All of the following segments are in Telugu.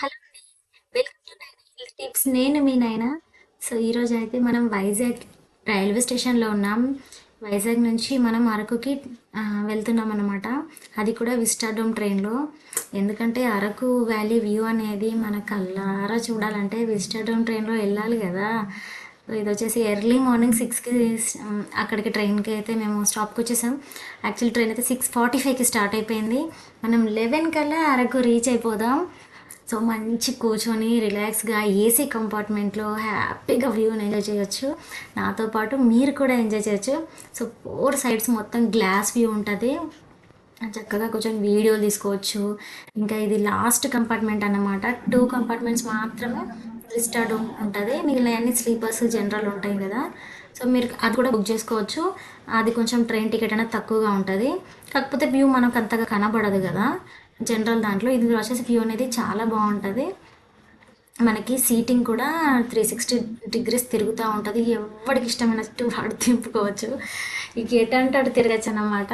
హలో అండి. వెల్కమ్ టు నైనా హెల్త్ టిప్స్. నేను మీ నైనా. సో ఈరోజు అయితే మనం వైజాగ్ రైల్వే స్టేషన్లో ఉన్నాం. వైజాగ్ నుంచి మనం అరకుకి వెళ్తున్నాం అనమాట. అది కూడా విస్టాడోమ్ ట్రైన్లో. ఎందుకంటే అరకు వ్యాలీ వ్యూ అనేది మన కళ్ళారా చూడాలంటే విస్టాడోమ్ ట్రైన్లో వెళ్ళాలి కదా. సో ఇది వచ్చేసి ఎర్లీ మార్నింగ్ 6కి అక్కడికి ట్రైన్కి అయితే మేము స్టాప్కి వచ్చేసాం. యాక్చువల్ ట్రైన్ అయితే 6:45కి స్టార్ట్ అయిపోయింది. మనం 11 కల్లా అరకు రీచ్ అయిపోదాం. సో మంచి కూర్చొని రిలాక్స్గా ఏసీ కంపార్ట్మెంట్లో హ్యాపీగా వ్యూని ఎంజాయ్ చేయొచ్చు. నాతో పాటు మీరు కూడా ఎంజాయ్ చేయొచ్చు. సో 4 సైడ్స్ మొత్తం గ్లాస్ వ్యూ ఉంటుంది. చక్కగా కూర్చొని వీడియోలు తీసుకోవచ్చు. ఇంకా ఇది లాస్ట్ కంపార్ట్మెంట్ అన్నమాట. 2 కంపార్ట్మెంట్స్ మాత్రమే లిస్టెడ్ ఉంటుంది. మిగిలిన అన్ని స్లీపర్స్ జనరల్ ఉంటాయి కదా. సో మీరు అది కూడా బుక్ చేసుకోవచ్చు. అది కొంచెం ట్రైన్ టికెట్ అనేది తక్కువగా ఉంటుంది. కాకపోతే వ్యూ మనకు అంతగా కనబడదు కదా జనరల్ దాంట్లో. ఇది వచ్చేసి వ్యూ అనేది చాలా బాగుంటుంది. మనకి సీటింగ్ కూడా 360 డిగ్రీస్ తిరుగుతూ ఉంటుంది. ఎవరికి ఇష్టమైనట్టు వాడు తిప్పుకోవచ్చు. ఇక ఎటంటే అటు తిరగచ్చు అన్నమాట.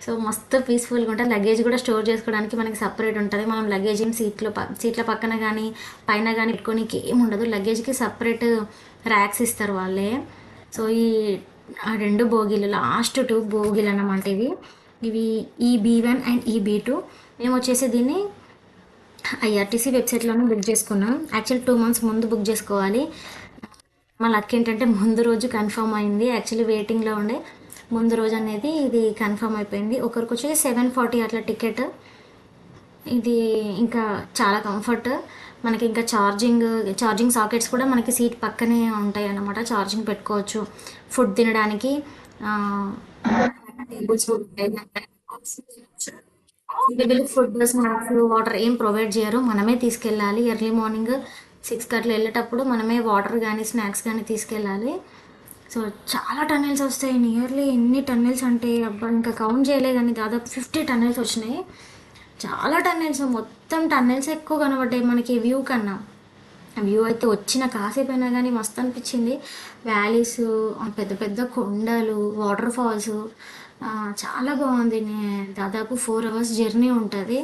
సో మస్తు పీస్ఫుల్గా ఉంటుంది. లగేజ్ కూడా స్టోర్ చేసుకోవడానికి మనకి సపరేట్ ఉంటుంది. మనం లగేజ్ సీట్ల పక్కన కానీ పైన కానీ పెట్టుకోనికి ఏమి ఉండదు. లగేజ్కి సపరేట్ ర్యాక్స్ ఇస్తారు వాళ్ళే. సో ఆ 2 బోగీలు లాస్ట్ 2 బోగీలు అన్నమాట ఇవి ఈ బీ1 అండ్ ఈ బీ2. మేము వచ్చేసి దీన్ని ఐఆర్టీసీ వెబ్సైట్లోనే బుక్ చేసుకున్నాం. యాక్చువల్ 2 మంత్స్ ముందు బుక్ చేసుకోవాలి. మా లక్ ఏంటంటే ముందు రోజు కన్ఫర్మ్ అయింది. యాక్చువల్లీ వెయిటింగ్లో ఉండే ముందు రోజు అనేది ఇది కన్ఫర్మ్ అయిపోయింది. ఒకరికి వచ్చేసి 740 అట్లా టికెట్. ఇది ఇంకా చాలా కంఫర్ట్. మనకి ఇంకా ఛార్జింగ్ సాకెట్స్ కూడా మనకి సీట్ పక్కనే ఉంటాయి అన్నమాట. ఛార్జింగ్ పెట్టుకోవచ్చు. ఫుడ్ తినడానికి టేబుల్స్ కూడా ఉంటాయి. వీళ్ళు ఫుడ్ స్నాక్స్ వాటర్ ఏం ప్రొవైడ్ చేయరు. మనమే తీసుకెళ్ళాలి. ఎర్లీ మార్నింగ్ 6కి అట్లా వెళ్ళేటప్పుడు మనమే వాటర్ కానీ స్నాక్స్ కానీ తీసుకెళ్ళాలి. సో చాలా టన్నెల్స్ వస్తాయి. నియర్లీ ఎన్ని టన్నెల్స్ అంటే అబ్బా ఇంకా కౌంట్ చేయలే కానీ దాదాపు 50 టన్నెల్స్ వచ్చినాయి. చాలా టన్నెల్స్, మొత్తం టన్నెల్స్ ఎక్కువ కనబడ్డాయి మనకి వ్యూ కన్నా. వ్యూ అయితే వచ్చిన కాసేపు అయినా కానీ మస్తు అనిపించింది. వ్యాలీస్, పెద్ద పెద్ద కొండలు, వాటర్ ఫాల్స్, చాలా బాగుంది. దాదాపు 4 అవర్స్ జర్నీ ఉంటుంది.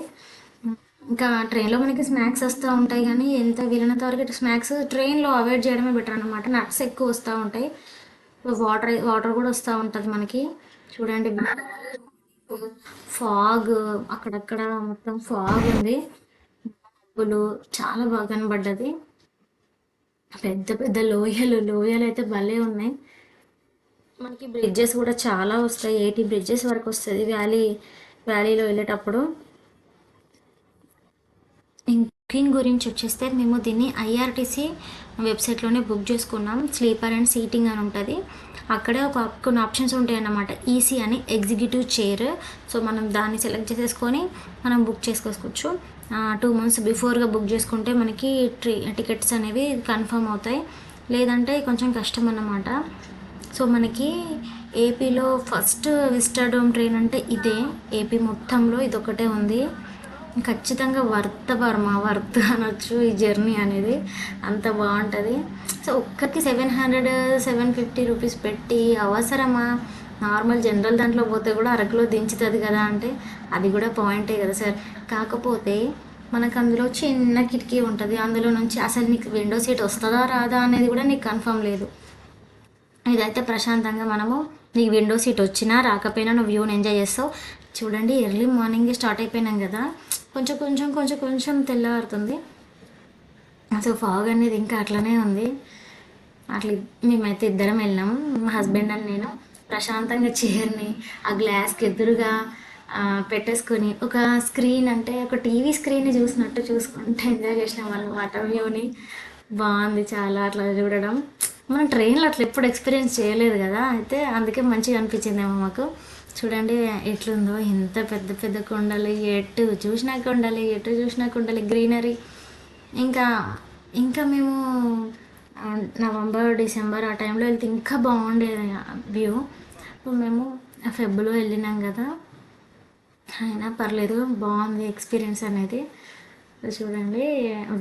ఇంకా ట్రైన్లో మనకి స్నాక్స్ వస్తూ ఉంటాయి కానీ ఎంత వీలైనంత వరకు స్నాక్స్ ట్రైన్లో అవాయిడ్ చేయడమే బెటర్ అనమాట. నట్స్ ఎక్కువ వస్తూ ఉంటాయి. వాటర్ కూడా వస్తూ ఉంటుంది మనకి. చూడండి ఫాగ్, అక్కడక్కడ మొత్తం ఫాగ్ ఉంది. మబ్బులు చాలా బాగా కనబడ్డది. పెద్ద పెద్ద లోయలు అయితే భలే ఉన్నాయి. మనకి బ్రిడ్జెస్ కూడా చాలా వస్తాయి. 80 బ్రిడ్జెస్ వరకు వస్తుంది వ్యాలీలో వెళ్ళేటప్పుడు. బుకింగ్ గురించి వచ్చేస్తే మేము దీన్ని ఐఆర్టీసీ వెబ్సైట్లోనే బుక్ చేసుకున్నాం. స్లీపర్ అండ్ సీటింగ్ అని ఉంటుంది. అక్కడే కొన్ని ఆప్షన్స్ ఉంటాయి అన్నమాట. ఈసీ అని ఎగ్జిక్యూటివ్ చైర్. సో మనం దాన్ని సెలెక్ట్ చేసేసుకొని మనం బుక్ చేసుకోవచ్చు. 2 మంత్స్ బిఫోర్గా బుక్ చేసుకుంటే మనకి టికెట్స్ అనేవి కన్ఫర్మ్ అవుతాయి. లేదంటే కొంచెం కష్టం అన్నమాట. సో మనకి ఏపీలో ఫస్ట్ విస్టాడోమ్ ట్రైన్ అంటే ఇదే. ఏపీ మొత్తంలో ఇదొకటే ఉంది. ఖచ్చితంగా వర్త్ అనొచ్చు ఈ జర్నీ అనేది. అంత బాగుంటుంది. సో ఒక్కరికి 750 రూపీస్ పెట్టి అవసరమా? నార్మల్ జనరల్ దాంట్లో పోతే కూడా అరకులో దించుతుంది కదా అంటే అది కూడా పాయింటే కదా సార్. కాకపోతే మనకు అందులో చిన్న కిటికీ ఉంటుంది. అందులో నుంచి అసలు నీకు విండో సీట్ వస్తుందా రాదా అనేది కూడా నీకు కన్ఫర్మ్ లేదు. ఇదైతే ప్రశాంతంగా మనము నీకు విండో సీట్ వచ్చినా రాకపోయినా నువ్వు వ్యూని ఎంజాయ్ చేస్తావు. చూడండి ఎర్లీ మార్నింగ్ స్టార్ట్ అయిపోయినాం కదా, కొంచెం తెల్లవారుతుంది. సో ఫాగ్ అనేది ఇంకా అట్లనే ఉంది. అట్లా మేమైతే ఇద్దరం వెళ్ళాము, మా హస్బెండ్ అని నేను. ప్రశాంతంగా చైర్ని ఆ గ్లాస్కి ఎదురుగా పెట్టేసుకొని ఒక స్క్రీన్ అంటే ఒక టీవీ స్క్రీన్ని చూసినట్టు చూసుకుంటే ఎంజాయ్ చేసినాం అన్నమాట వ్యూని. బాగుంది చాలా అట్లా చూడడం. మనం ట్రైన్లో అట్లా ఎప్పుడు ఎక్స్పీరియన్స్ చేయలేదు కదా, అయితే అందుకే మంచిగా అనిపించిందేమో మాకు. చూడండి ఎట్లుందో, ఎంత పెద్ద పెద్ద కొండలు, ఎటు చూసినా కొండలు గ్రీనరీ. ఇంకా ఇంకా మేము నవంబర్ డిసెంబర్ ఆ టైంలో వెళ్తే ఇంకా బాగుండేది వ్యూ. మేము ఫెబ్లో వెళ్ళినాం కదా, అయినా పర్లేదు బాగుంది ఎక్స్పీరియన్స్ అనేది. చూడండి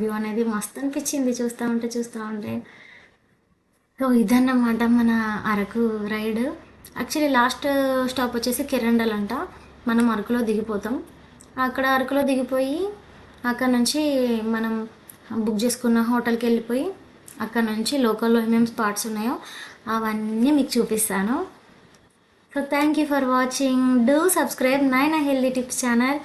వ్యూ అనేది మస్తు అనిపించింది చూస్తూ ఉంటే. సో ఇదన్నమాట మన Araku ride. Actually last stop వచ్చేసి కిరండల్ అంట. మనం అరకులో దిగిపోతాం. అక్కడ అరకులో దిగిపోయి అక్కడ నుంచి మనం బుక్ చేసుకున్న హోటల్కి వెళ్ళిపోయి అక్కడ నుంచి లోకల్లో ఏమేమి స్పాట్స్ ఉన్నాయో అవన్నీ మీకు చూపిస్తాను. So thank you for watching. Do subscribe నైనా హెల్దీ టిప్స్ ఛానల్.